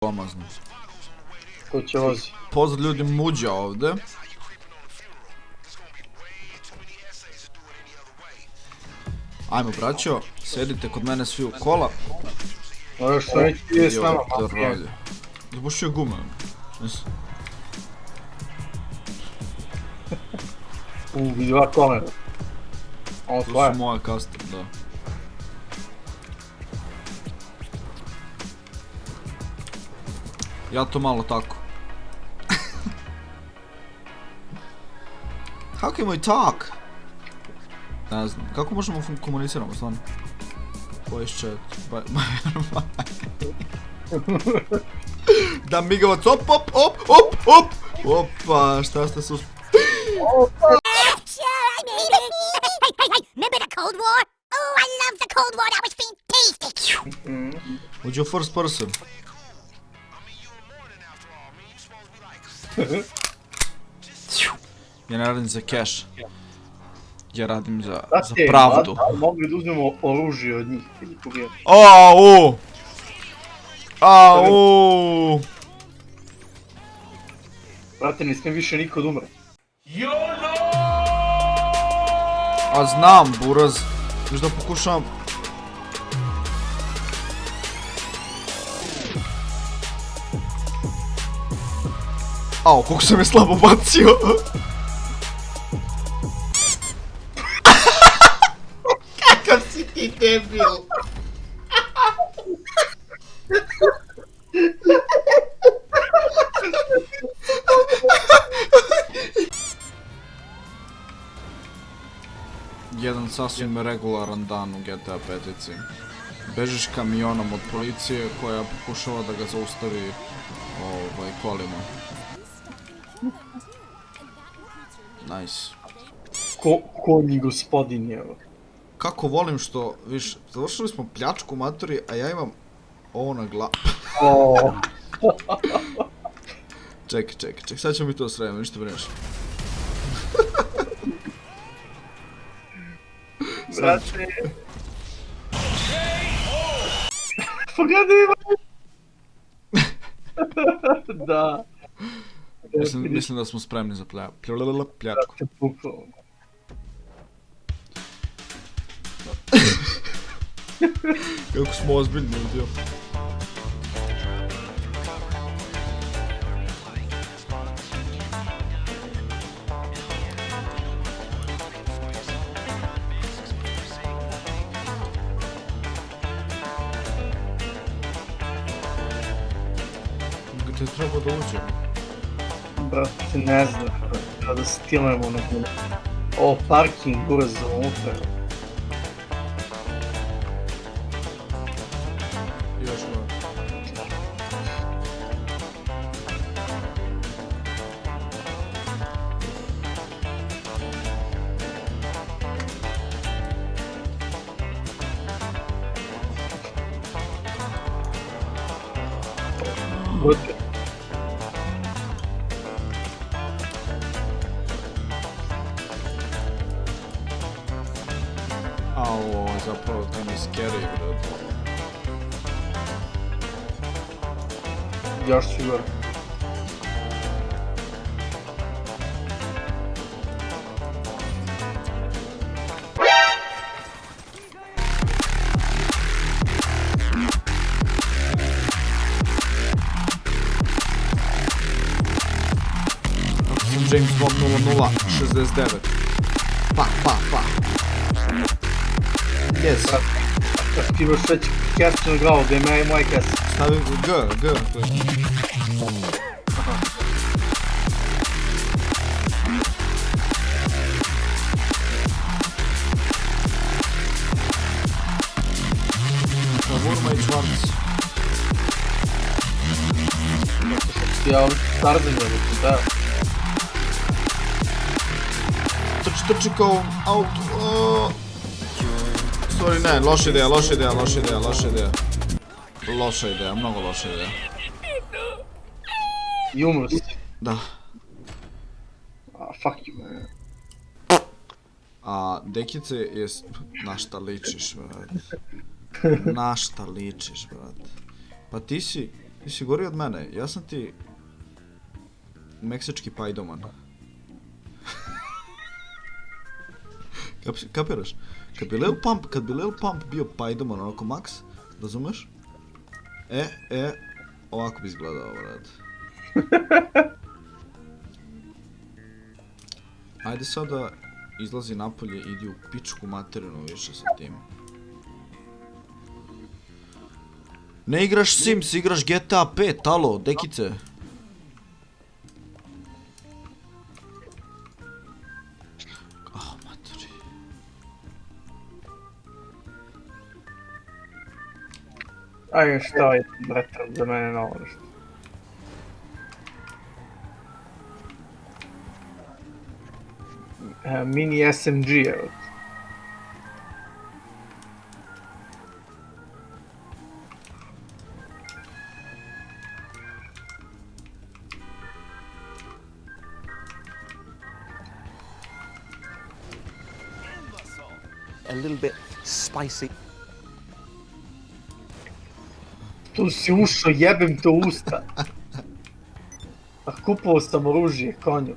Pomazno. Ko će vozi? Pozdrav ljudi, Muđa ovdje. Ajmo braćo, sedite kod mene svi u kola. Ono što neći ide s nama, mafija. Zabušio gume. Vidi ova kola. Ovo To tvoja. su moja custom, da. Ja to malo tako. How can we talk? Ne znam, kako možemo komuniciramo stvarno? Voice chat, da migavac, op. Opa, šta ste su... Remember the Cold War? Oh, I love the Cold War. That was fantastic. Would you first person? Ja ne radim za cash. Ja radim za pravdu. Mogli da uzmemo oružje od njih. Au! Brate, ne smije više niko da umre. A znam, buraz. Viš da pokušavam... Au, koliko sam je slabo bacio. Kakav si ti debil. Jedan sasvim regularan dan u GTA 5-ici. Bežiš kamionom od policije koja pokušava da ga zaustavi kolima. Nice. Konji gospodin je ovo. Kako volim što, viš, završili smo pljačku maturi, a ja imam ovo na glavu. Čekaj, sad ćemo mi to sredimo, ništa brineš. Brate. Pogledaj ima. Da. Mislim da smo spremni za pljačku. Brate, bukvalno. Kako smo ozbiljni ljudi. Gdje treba da uđemo? Brate, ne znam. Kada stilujemo nekako. O, parking, brzo, unutra. Još malo. Brate. A ovo je zapravo kinda scary, brate. Još ću gore. James Bond 0069. Pa. Yes. Kad ti imaš već kesu na glavu, da ima i moje kese. Stavim G. Wurma i Schwarz. Ja Tarzan je, da. Trči kao auto. Sorry, ne, loša ideja. Loša ideja, mnogo loša ideja. I umro si. Da. Fuck you, man. A dekice je... Na šta ličiš, brate? Na šta ličiš, brate? Pa ti si Ti si gori od mene, ja sam ti meksički pajdoman. Kapiraš? Kad bi Lil Pump bio pajdoman onako Max, razumeš? Ovako bi izgledao, brad. Ajde sada izlazi napolje, idi u pičku materinu više sa tim. Ne igraš Sims, igraš GTA 5, alo, dekice. Maturi. Ajde, šta je, brate, za mene novo nešto. Mini SMG, evo. A little bit spicy. Tu si ušao, jebem te u usta. A kupovao sam oružje, konju.